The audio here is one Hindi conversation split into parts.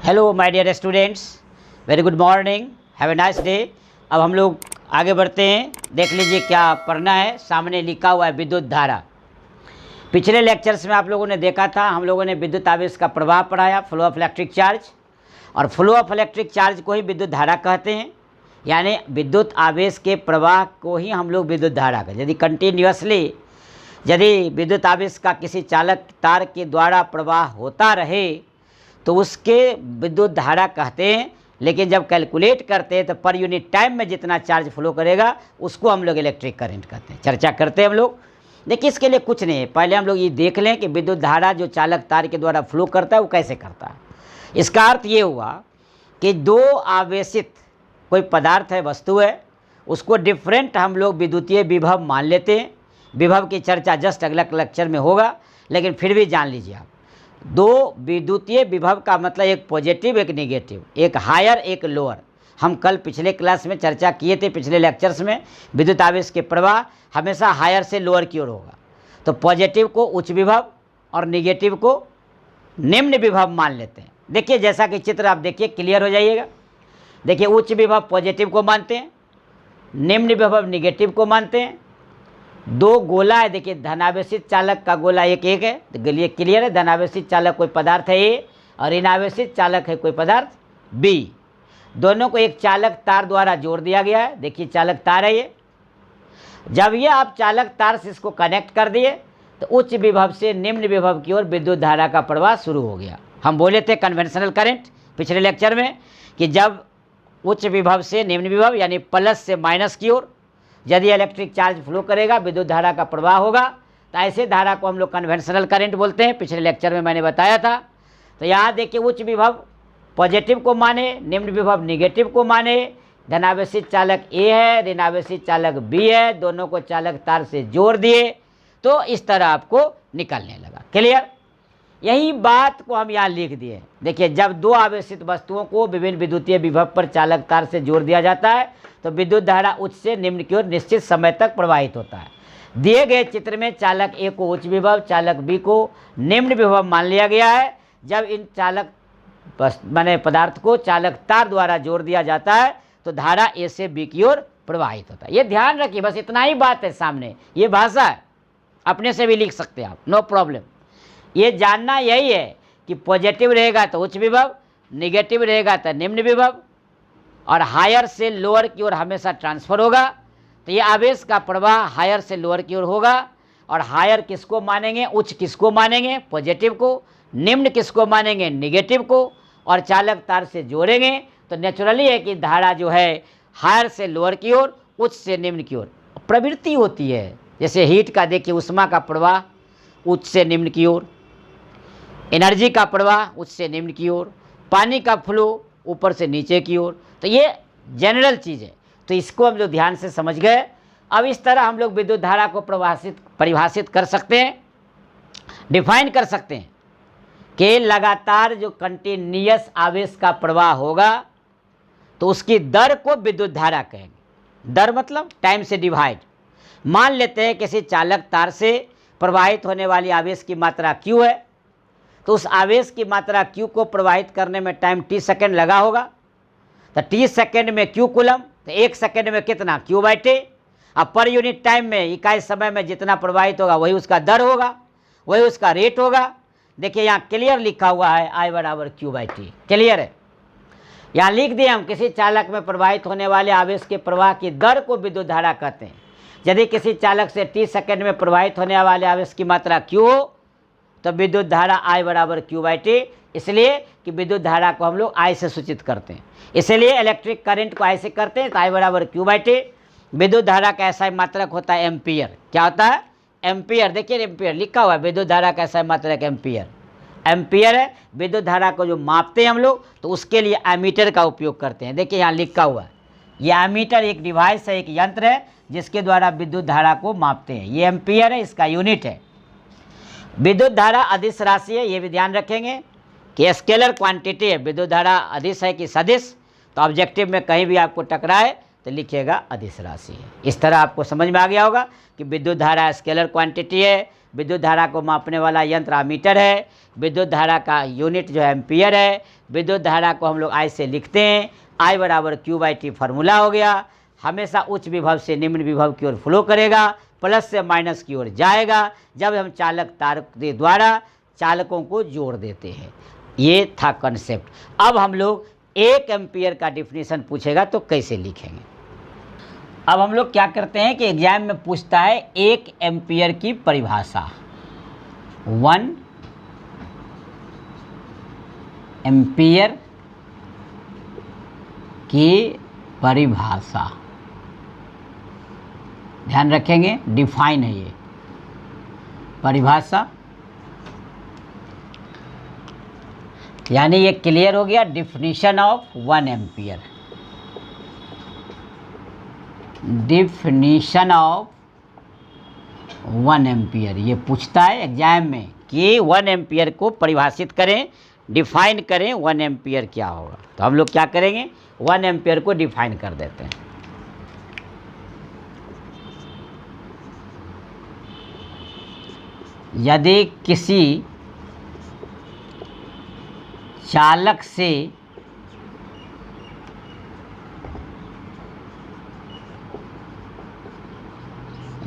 Hello my dear students, very good morning, have a nice day. अब हम लोग आगे बढ़ते हैं। देख लीजिए क्या पढ़ना है। सामने लिखा हुआ है विद्युत धारा। पिछले लेक्चर्स में आप लोगों ने देखा था, हम लोगों ने विद्युत आवेश का प्रवाह पढ़ाया, फ्लो ऑफ इलेक्ट्रिक चार्ज। और फ्लो ऑफ इलेक्ट्रिक चार्ज को ही विद्युत धारा कहते हैं, यानी विद्युत आवेश के प्रवाह को ही हम लोग विद्युत धारा कहते हैं। यदि कंटिन्यूसली यदि विद्युत आवेश का किसी चालक तार के द्वारा प्रवाह होता रहे तो उसके विद्युत धारा कहते हैं। लेकिन जब कैलकुलेट करते हैं तो पर यूनिट टाइम में जितना चार्ज फ्लो करेगा उसको हम लोग इलेक्ट्रिक करंट कहते हैं। चर्चा करते हैं हम लोग। देखिए इसके लिए कुछ नहीं है, पहले हम लोग ये देख लें कि विद्युत धारा जो चालक तार के द्वारा फ्लो करता है वो कैसे करता है। इसका अर्थ ये हुआ कि दो आवेशित कोई पदार्थ है, वस्तु है, उसको डिफरेंट हम लोग विद्युतीय विभव मान लेते हैं। विभव की चर्चा जस्ट अगला लेक्चर में होगा, लेकिन फिर भी जान लीजिए आप, दो विद्युतीय विभव का मतलब एक पॉजिटिव एक नेगेटिव, एक हायर एक लोअर। हम कल पिछले क्लास में चर्चा किए थे, पिछले लेक्चर्स में विद्युत आवेश के प्रवाह हमेशा हायर से लोअर की ओर होगा। तो पॉजिटिव को उच्च विभव और नेगेटिव को निम्न विभव मान लेते हैं। देखिए जैसा कि चित्र आप देखिए, क्लियर हो जाइएगा। देखिए उच्च विभव पॉजिटिव को मानते हैं, निम्न विभव नेगेटिव को मानते हैं। दो गोला है, देखिए धनावेशित चालक का गोला एक एक है, तो ये क्लियर है। धनावेशित चालक कोई पदार्थ है ए और ऋणावेशित चालक है कोई पदार्थ बी। दोनों को एक चालक तार द्वारा जोड़ दिया गया है। देखिए चालक तार है ये। जब ये आप चालक तार से इसको कनेक्ट कर दिए तो उच्च विभव से निम्न विभव की ओर विद्युत धारा का प्रवाह शुरू हो गया। हम बोले थे कन्वेंशनल करंट पिछले लेक्चर में कि जब उच्च विभव से निम्न विभव यानी प्लस से माइनस की ओर यदि इलेक्ट्रिक चार्ज फ्लो करेगा, विद्युत धारा का प्रवाह होगा, तो ऐसे धारा को हम लोग कन्वेंशनल करंट बोलते हैं। पिछले लेक्चर में मैंने बताया था। तो यहाँ देखिए उच्च विभव पॉजिटिव को माने, निम्न विभव नेगेटिव को माने। धनावेशित चालक ए है, ऋणावेशित चालक बी है, दोनों को चालक तार से जोड़ दिए तो इस तरह आपको निकलने लगा। क्लियर? यही बात को हम यहाँ लिख दिए। देखिए जब दो आवेशित वस्तुओं को विभिन्न विद्युतीय विभव पर चालक तार से जोड़ दिया जाता है तो विद्युत धारा उच्च से निम्न की ओर निश्चित समय तक प्रवाहित होता है। दिए गए चित्र में चालक ए को उच्च विभव, चालक बी को निम्न विभव मान लिया गया है। जब इन चालक माने पदार्थ को चालक तार द्वारा जोड़ दिया जाता है तो धारा ए से बी की ओर प्रवाहित होता है। ये ध्यान रखिए, बस इतना ही बात है। सामने ये भाषा है, अपने से भी लिख सकते हैं आप, नो प्रॉब्लम। ये जानना यही है कि पॉजिटिव रहेगा तो उच्च विभव, निगेटिव रहेगा तो निम्न विभव, और हायर से लोअर की ओर हमेशा ट्रांसफर होगा। तो ये आवेश का प्रवाह हायर से लोअर की ओर होगा। और हायर किसको मानेंगे? उच्च किसको मानेंगे? पॉजिटिव को। निम्न किसको मानेंगे? नेगेटिव को। और चालक तार से जोड़ेंगे तो नेचुरली है कि धारा जो है हायर से लोअर की ओर, उच्च से निम्न की ओर प्रवृत्ति होती है। जैसे हीट का देखिए, उष्मा का प्रवाह उच्च से निम्न की ओर, एनर्जी का प्रवाह उच्च से निम्न की ओर, पानी का फ्लो ऊपर से नीचे की ओर। तो ये जनरल चीज़ है, तो इसको हम लोग ध्यान से समझ गए। अब इस तरह हम लोग विद्युत धारा को परिभाषित कर सकते हैं, डिफाइन कर सकते हैं कि लगातार जो कंटिन्यूअस आवेश का प्रवाह होगा तो उसकी दर को विद्युत धारा कहेंगे। दर मतलब टाइम से डिवाइड। मान लेते हैं किसी चालक तार से प्रवाहित होने वाली आवेश की मात्रा Q है, तो उस आवेश की मात्रा Q को प्रवाहित करने में टाइम t सेकेंड लगा होगा। तो t सेकेंड में Q कूलम, तो 1 सेकेंड में कितना? Q/T। अब पर यूनिट टाइम में इकाई समय में जितना प्रवाहित होगा वही उसका दर होगा, वही उसका रेट होगा। देखिए यहाँ क्लियर लिखा हुआ है I = Q/T। क्लियर है? यहाँ लिख दिए हम, किसी चालक में प्रवाहित होने वाले आवेश के प्रवाह की दर को विद्युत धारा कहते हैं। यदि किसी चालक से t सेकेंड में प्रवाहित होने वाले आवेश की मात्रा Q हो तो विद्युत धारा I = Q/T, इसलिए कि विद्युत धारा को हम लोग I से सूचित करते हैं। इसलिए इलेक्ट्रिक करंट को I से करते हैं तो I = Q/T। विद्युत धारा का ऐसा मात्रक होता है एम्पियर। क्या होता है? एम्पियर। देखिए एम्पियर लिखा हुआ है, विद्युत धारा का ऐसा मात्रक एम्पियर। एम्पियर है। विद्युत धारा को जो मापते हैं हम लोग तो उसके लिए एमीटर का उपयोग करते हैं। देखिए यहाँ लिखा हुआ है, ये एमीटर एक डिवाइस है, एक यंत्र है जिसके द्वारा विद्युत धारा को मापते हैं। ये एम्पियर है, इसका यूनिट है। विद्युत धारा अदिश राशि है, ये भी ध्यान रखेंगे कि स्केलर क्वांटिटी है। विद्युत धारा अदिश है कि सदिश, तो ऑब्जेक्टिव में कहीं भी आपको टकराए तो लिखिएगा अदिश राशि है। इस तरह आपको समझ में आ गया होगा कि विद्युत धारा स्केलर क्वांटिटी है, विद्युत धारा को मापने वाला यंत्र एमीटर है। विद्युत धारा का यूनिट जो है एम्पियर है। विद्युत धारा को हम लोग I से लिखते हैं, I बराबर Q/T फार्मूला हो गया। हमेशा उच्च विभव से निम्न विभव की ओर फ्लो करेगा, प्लस से माइनस की ओर जाएगा जब हम चालक तार के द्वारा चालकों को जोड़ देते हैं। ये था कंसेप्ट। अब हम लोग 1 एम्पियर का डिफिनीशन पूछेगा तो कैसे लिखेंगे। अब हम लोग क्या करते हैं कि एग्जाम में पूछता है 1 एम्पियर की परिभाषा, 1 एम्पियर की परिभाषा, ध्यान रखेंगे डिफाइन है ये परिभाषा, यानी ये क्लियर हो गया definition of 1 ampere. Definition of 1 ampere ये पूछता है एग्जाम में कि 1 एम्पियर को परिभाषित करें, डिफाइन करें 1 एम्पियर क्या होगा। तो हम लोग क्या करेंगे, 1 एम्पियर को डिफाइन कर देते हैं। यदि किसी चालक से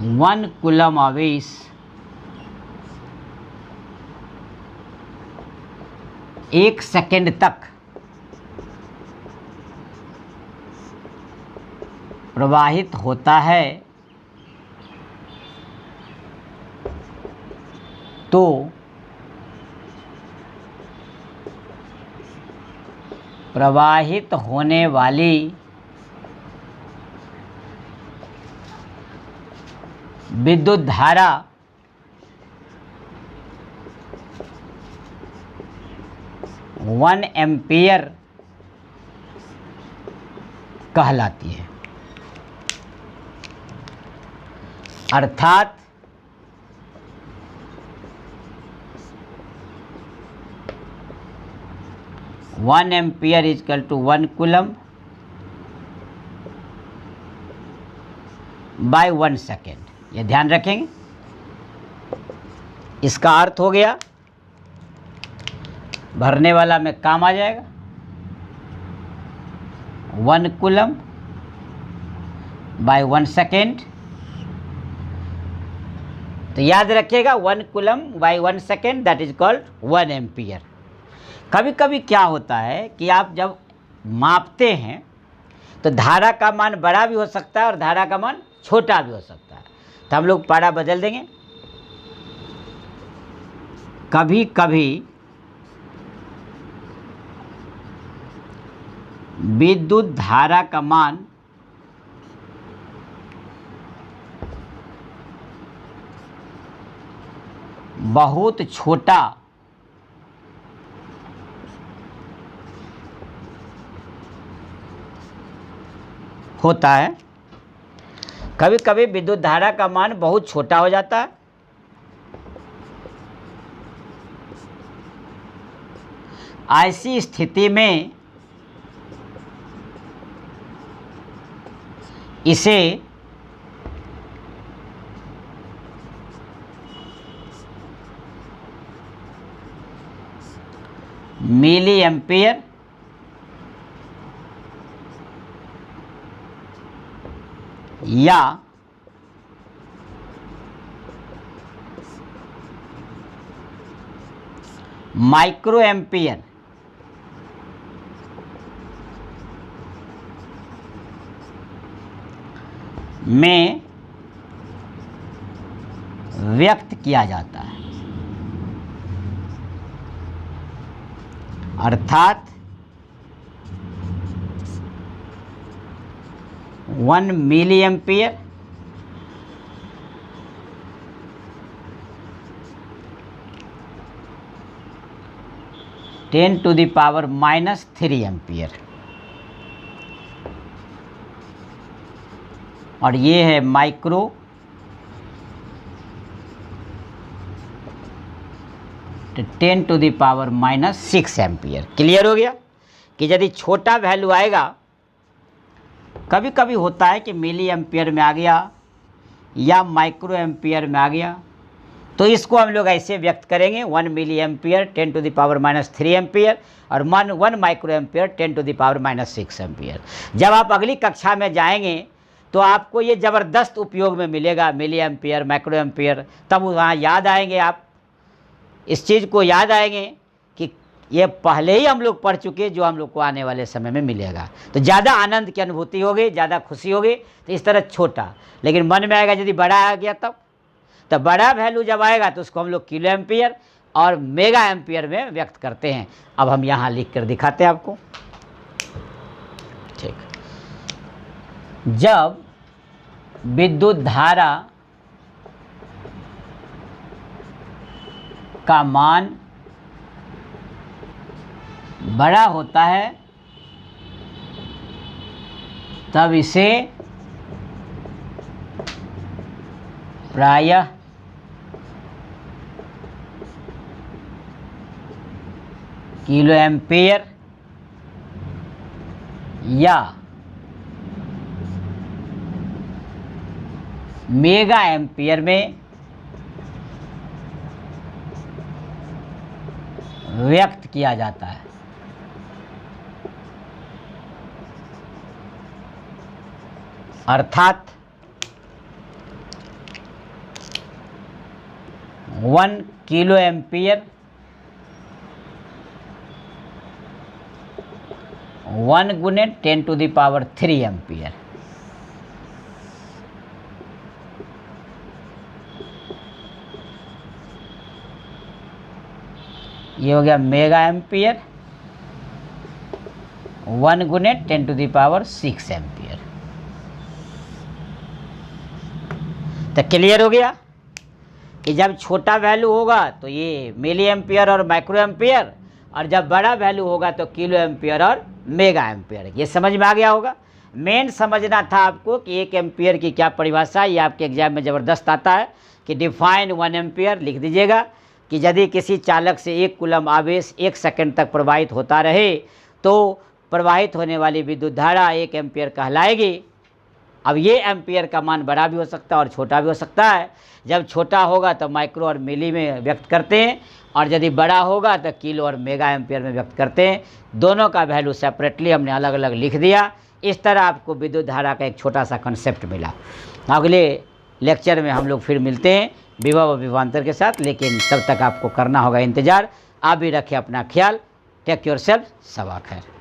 वन कूलम आवेश एक सेकेंड तक प्रवाहित होता है तो प्रवाहित होने वाली विद्युत धारा वन एम्पियर कहलाती है। अर्थात one ampere is equal to 1 coulomb by 1 second, ये ध्यान रखेंगे। इसका अर्थ हो गया, भरने वाला में काम आ जाएगा, 1 कूलम बाय 1 सेकेंड। तो याद रखिएगा 1 coulomb by 1 second that is called 1 ampere. कभी कभी क्या होता है कि आप जब मापते हैं तो धारा का मान बड़ा भी हो सकता है और धारा का मान छोटा भी हो सकता है। तो हम लोग पारा बदल देंगे। कभी कभी विद्युत धारा का मान बहुत छोटा होता है। कभी कभी विद्युत धारा का मान बहुत छोटा हो जाता है। ऐसी स्थिति में इसे मिली एम्पियर या माइक्रो एम्पियर में व्यक्त किया जाता है। अर्थात 1 मिली एम्पियर (10⁻³ एम्पियर, और ये है माइक्रो तो 10⁻⁻6 एम्पियर। क्लियर हो गया कि यदि छोटा वैल्यू आएगा, कभी कभी होता है कि मिली एम्पियर में आ गया या माइक्रो एम्पियर में आ गया, तो इसको हम लोग ऐसे व्यक्त करेंगे 1 मिली एम्पियर 10⁻³ एम्पियर और 1 माइक्रो एम्पियर 10⁻⁻6 एम्पियर। जब आप अगली कक्षा में जाएंगे तो आपको ये ज़बरदस्त उपयोग में मिलेगा, मिली एम्पियर, माइक्रो एम्पियर। तब वहाँ याद आएंगे, आप इस चीज़ को याद आएंगे कि ये पहले ही हम लोग पढ़ चुके, जो हम लोग को आने वाले समय में मिलेगा। तो ज़्यादा आनंद की अनुभूति होगी, ज़्यादा खुशी होगी। तो इस तरह छोटा, लेकिन मन में आएगा यदि बड़ा आ गया तब बड़ा वैल्यू जब आएगा तो उसको हम लोग किलो एम्पियर और मेगा एम्पियर में व्यक्त करते हैं। अब हम यहाँ लिख कर दिखाते हैं आपको। ठीक, जब विद्युत धारा का मान बड़ा होता है तब इसे प्रायः किलो एम्पियर या मेगा एम्पियर में व्यक्त किया जाता है। अर्थात 1 किलो एम्पियर 1 गुने 10⁻³ एम्पियर। ये हो गया मेगा एम्पियर 1 गुने 10⁻⁶ एम्पियर। तो क्लियर हो गया कि जब छोटा वैल्यू होगा तो ये मिली एम्पियर और माइक्रो एम्पियर, और जब बड़ा वैल्यू होगा तो किलो एम्पियर और मेगा एम्पियर। ये समझ में आ गया होगा। मेन समझना था आपको कि 1 एम्पियर की क्या परिभाषा है। ये आपके एग्जाम में ज़बरदस्त आता है कि डिफाइन 1 एम्पियर लिख दीजिएगा कि यदि किसी चालक से 1 कूलम आवेश 1 सेकंड तक प्रवाहित होता रहे तो प्रवाहित होने वाली विद्युत धारा 1 एम्पियर कहलाएगी। अब ये एम्पियर का मान बड़ा भी हो सकता है और छोटा भी हो सकता है। जब छोटा होगा तो माइक्रो और मिली में व्यक्त करते हैं, और यदि बड़ा होगा तो किलो और मेगा एम्पियर में व्यक्त करते हैं। दोनों का वैल्यू सेपरेटली हमने अलग अलग लिख दिया। इस तरह आपको विद्युत धारा का एक छोटा सा कंसेप्ट मिला। अगले लेक्चर में हम लोग फिर मिलते हैं विभव और विभवांतर के साथ, लेकिन तब तक आपको करना होगा इंतज़ार। आप भी रखें अपना ख्याल। Take yourself. सबा खैर।